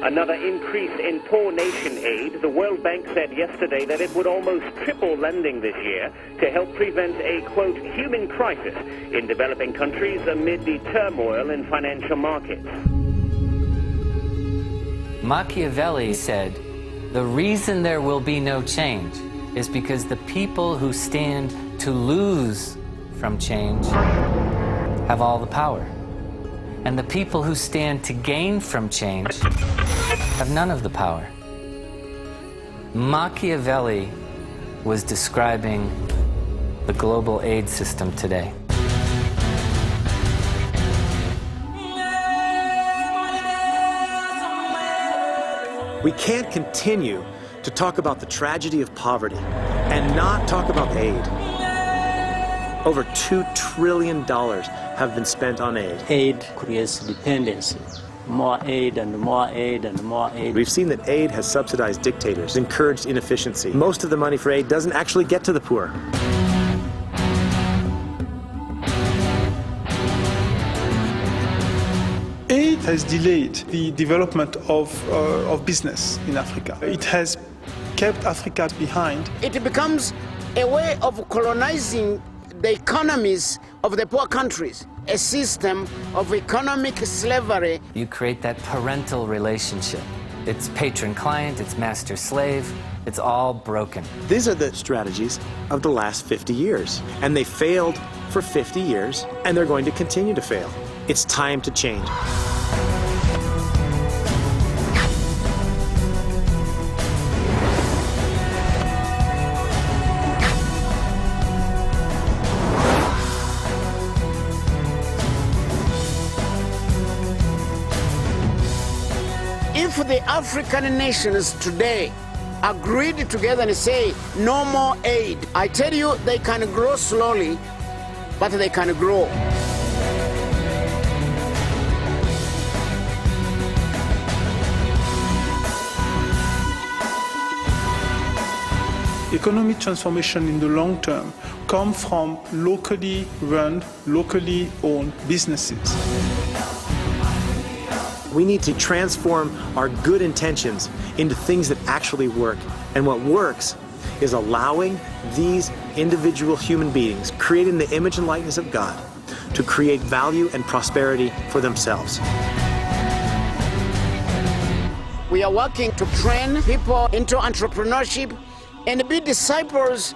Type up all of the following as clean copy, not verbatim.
Another increase in poor nation aid. The World Bank said yesterday that it would almost triple lending this year to help prevent a, quote, human crisis in developing countries amid the turmoil in financial markets. Machiavelli said, the reason there will be no change is because the people who stand to lose from change have all the power. And the people who stand to gain from change have none of the power. Machiavelli was describing the global aid system today. We can't continue to talk about the tragedy of poverty and not talk about aid. Over $2 trillion have been spent on aid. Aid creates dependency. More aid and more aid and more aid. We've seen that aid has subsidized dictators, encouraged inefficiency. Most of the money for aid doesn't actually get to the poor. Aid has delayed the development of business in Africa. It has kept Africa behind. It becomes a way of colonizing the economies of the poor countries, a system of economic slavery. You create that parental relationship. It's patron-client, it's master-slave, it's all broken. These are the strategies of the last 50 years, and they failed for 50 years, and they're going to continue to fail. It's time to change. If the African nations today agreed together and say no more aid, I tell you they can grow slowly, but they can grow. Economic transformation in the long term comes from locally run, locally owned businesses. We need to transform our good intentions into things that actually work. And what works is allowing these individual human beings, created in the image and likeness of God, to create value and prosperity for themselves. We are working to train people into entrepreneurship and be disciples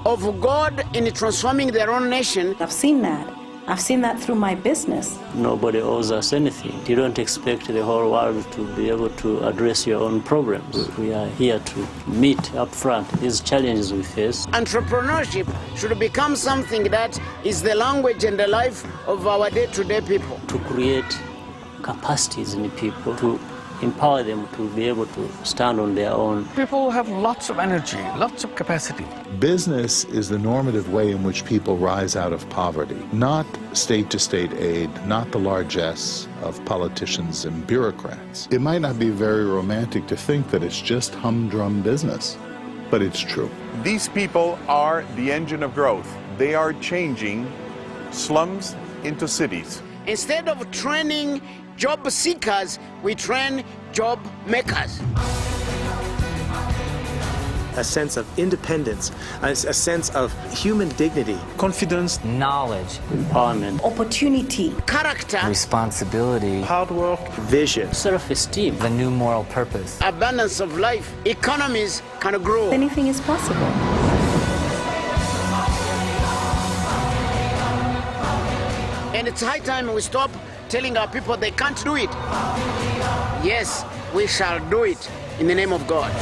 of God in transforming their own nation. I've seen that. I've seen that through my business. Nobody owes us anything. You don't expect the whole world to be able to address your own problems. We are here to meet up front these challenges we face. Entrepreneurship should become something that is the language and the life of our day-to-day people. To create capacities in people, to empower them to be able to stand on their own. People have lots of energy, lots of capacity. Business is the normative way in which people rise out of poverty, not state-to-state aid, not the largesse of politicians and bureaucrats. It might not be very romantic to think that it's just humdrum business, but it's true. These people are the engine of growth. They are changing slums into cities. Instead of training job seekers, we train job makers. A sense of independence, a sense of human dignity. Confidence, knowledge, empowerment, opportunity, character, responsibility, hard work, vision, self-esteem, the new moral purpose, abundance of life. Economies can grow. Anything is possible. And it's high time we stop telling our people they can't do it. Yes, we shall do it in the name of God.